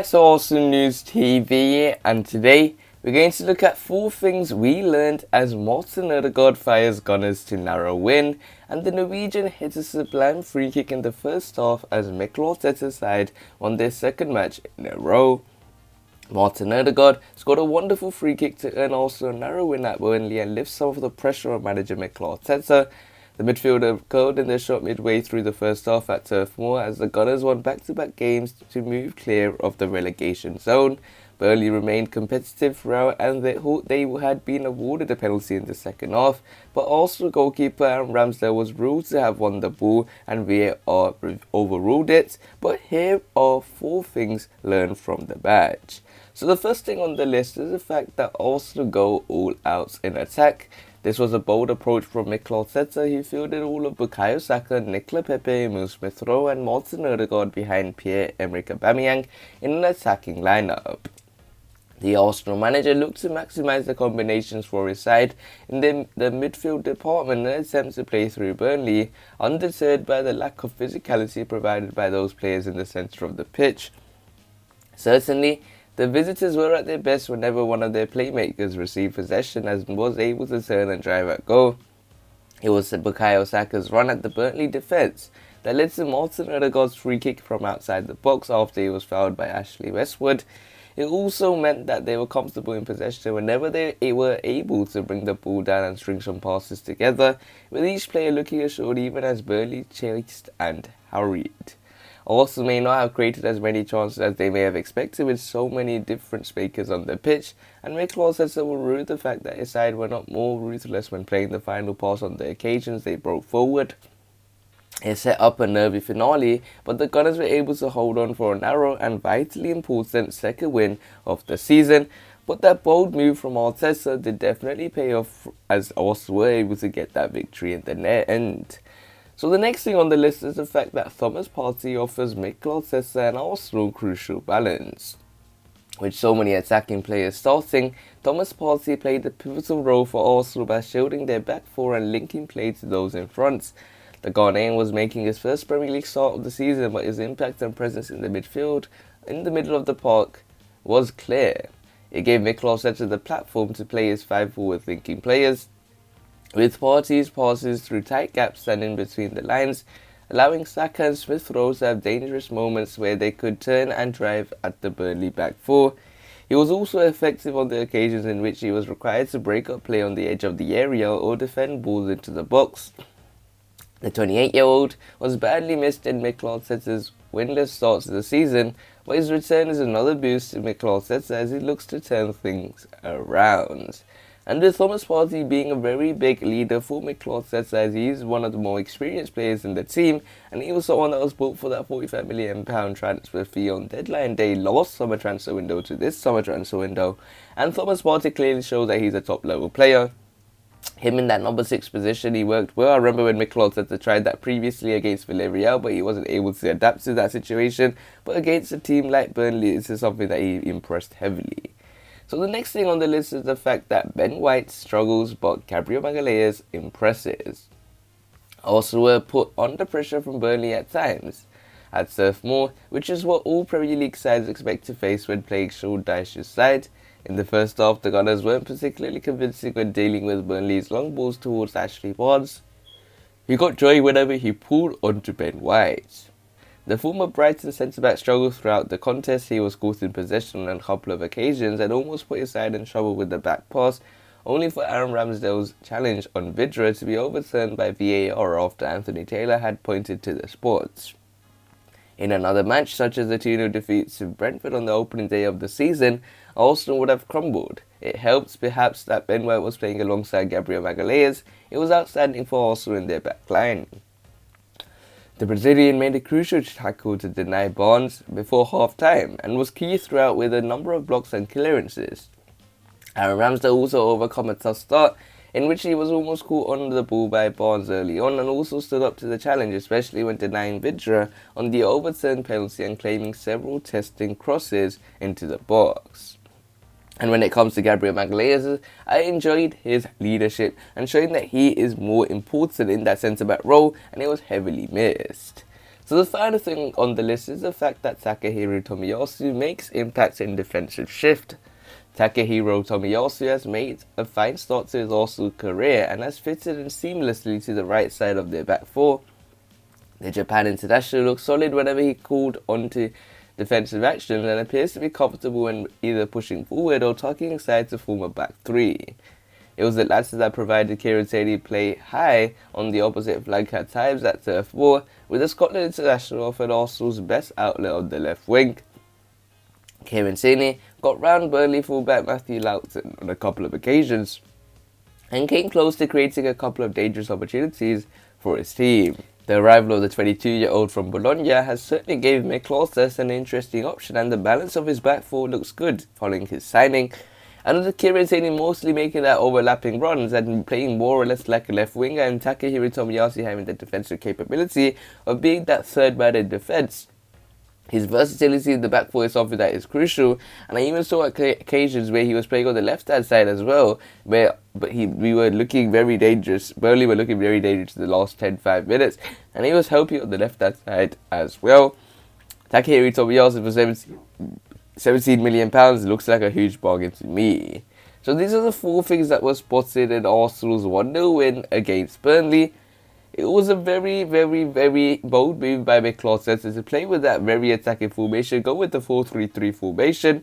back to Awesome News TV, and today we're going to look at 4 things we learned as Martin Odegaard fires Gunners to narrow win, and the Norwegian hit a sublime free kick in the first half as Mikel Arteta's side won their second match in a row. Martin Odegaard scored a wonderful free kick to earn also a narrow win at Burnley and lift some of the pressure on manager Mikel Arteta. The midfielder scored in their shot midway through the first half at Turf Moor as the Gunners won back-to-back games to move clear of the relegation zone. Burnley remained competitive throughout and they had been awarded a penalty in the second half, but also goalkeeper Aaron Ramsdale was ruled to have won the ball and VAR overruled it. But here are 4 things learned from the match. So the first thing on the list is the fact that Arsenal go all out in attack. This was a bold approach from Mikel Arteta, who fielded all of Bukayo Saka, Nicola Pepe, Emil Smith-Rowe and Martin Odegaard behind Pierre-Emerick Aubameyang in an attacking lineup. The Arsenal manager looked to maximise the combinations for his side in the midfield department in an attempt to play through Burnley, undeterred by the lack of physicality provided by those players in the centre of the pitch. Certainly, the visitors were at their best whenever one of their playmakers received possession and was able to turn and drive at goal. It was Bukayo Saka's run at the Burnley defence that led to Martin Odegaard's free kick from outside the box after he was fouled by Ashley Westwood. It also meant that they were comfortable in possession whenever they were able to bring the ball down and string some passes together, with each player looking assured even as Burnley chased and hurried. Arsenal may not have created as many chances as they may have expected with so many different speakers on the pitch, and Mikel Arteta will rue the fact that his side were not more ruthless when playing the final pass on the occasions they broke forward. It set up a nervy finale, but the Gunners were able to hold on for a narrow and vitally important second win of the season. But that bold move from Arteta did definitely pay off as Arsenal were able to get that victory in the end. So the next thing on the list is the fact that Thomas Partey offers Mikel Arteta and Arsenal crucial balance. With so many attacking players starting, Thomas Partey played a pivotal role for Arsenal by shielding their back four and linking play to those in front. The Ghanaian was making his first Premier League start of the season, but his impact and presence in the midfield, in the middle of the park, was clear. It gave Mikel Arteta the platform to play his 5 forward-thinking players, with Partey's passes through tight gaps standing between the lines, allowing Saka and Smith-Rowe to have dangerous moments where they could turn and drive at the Burnley back four. He was also effective on the occasions in which he was required to break up play on the edge of the area or defend balls into the box. The 28-year-old was badly missed in Mikel Arteta's winless start to the season, but his return is another boost to Mikel Arteta as he looks to turn things around. And with Thomas Partey being a very big leader for Mikel Arteta, as he is one of the more experienced players in the team, and he was someone that was bought for that £45 million transfer fee on deadline day last summer transfer window to this summer transfer window, and Thomas Partey clearly shows that he's a top level player. Him in that number 6 position, he worked well. I remember when Mikel Arteta tried that previously against Villarreal, but he wasn't able to adapt to that situation. But against a team like Burnley, this is something that he impressed heavily. So the next thing on the list is the fact that Ben White struggles, but Gabriel Magalhaes impresses. Also were put under pressure from Burnley at times at Turf Moor, which is what all Premier League sides expect to face when playing Sean Dyche's side. In the first half, the Gunners weren't particularly convincing when dealing with Burnley's long balls towards Ashley Barnes, who got joy whenever he pulled onto Ben White. The former Brighton centre-back struggled throughout the contest. He was caught in possession on a couple of occasions and almost put his side in trouble with the back pass, only for Aaron Ramsdale's challenge on Vidra to be overturned by VAR after Anthony Taylor had pointed to the spot. In another match, such as the 2-0 defeat to Brentford on the opening day of the season, Arsenal would have crumbled. It helps perhaps that Ben White was playing alongside Gabriel Magalhaes. It was outstanding for Arsenal in their back line. The Brazilian made a crucial tackle to deny Barnes before half-time and was key throughout with a number of blocks and clearances. Aaron Ramsdale also overcome a tough start in which he was almost caught on the ball by Barnes early on and also stood up to the challenge, especially when denying Vidra on the overturned penalty and claiming several testing crosses into the box. And when it comes to Gabriel Magalhaes, I enjoyed his leadership and showing that he is more important in that centre-back role, and it was heavily missed. So the final thing on the list is the fact that Takehiro Tomiyasu makes impact in defensive shift. Takehiro Tomiyasu has made a fine start to his Arsenal career and has fitted in seamlessly to the right side of their back four. The Japan international looks solid whenever he called onto defensive actions and appears to be comfortable when either pushing forward or tucking inside to form a back three. It was the latter that provided Kieran Tierney play high on the opposite flank at times at turf war, with the Scotland international offered Arsenal's best outlet on the left wing. Kieran Tierney got round Burnley fullback Matthew Loughton on a couple of occasions and came close to creating a couple of dangerous opportunities for his team. The arrival of the 22-year-old from Bologna has certainly given Miklos an interesting option, and the balance of his back four looks good following his signing. And with Kieran Tierney mostly making that overlapping runs and playing more or less like a left winger, and Takehiro Tomiyasu having the defensive capability of being that third man in defence, his versatility in the back four is something that is crucial. And I even saw occasions where he was playing on the left-hand side as well, we were looking very dangerous. Burnley were looking very dangerous in the last 10-5 minutes, and he was helping on the left-hand side as well. Takehiro Tomiyasu for £17 million looks like a huge bargain to me. So these are the 4 things that were spotted in Arsenal's 1-0 win against Burnley. It was a very, very, very bold move by Miklos to play with that very attacking formation, go with the 4-3-3 formation.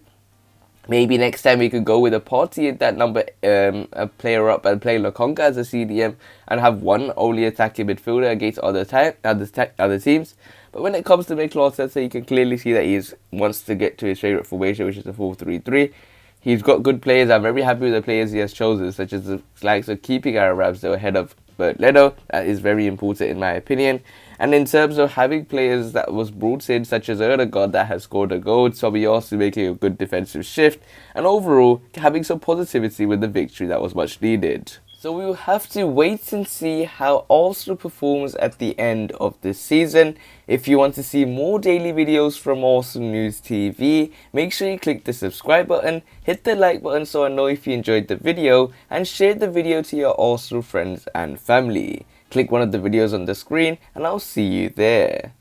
Maybe next time we could go with a Partey in that number, a player up, and play Lokonga as a CDM and have one only attacking midfielder against other teams. But when it comes to Miklos, you can clearly see that he wants to get to his favourite formation, which is the 4-3-3. He's got good players. I'm very happy with the players he has chosen, such as the likes of keeping Aaron Ramsdale ahead of Bert Leno. That is very important in my opinion. And in terms of having players that was brought in, such as Erdegaard that has scored a goal, Tomiyasu making a good defensive shift, and overall having some positivity with the victory that was much needed. So we will have to wait and see how Arsenal performs at the end of this season. If you want to see more daily videos from Arsenal News TV, make sure you click the subscribe button, hit the like button so I know if you enjoyed the video, and share the video to your Arsenal friends and family. Click one of the videos on the screen and I'll see you there.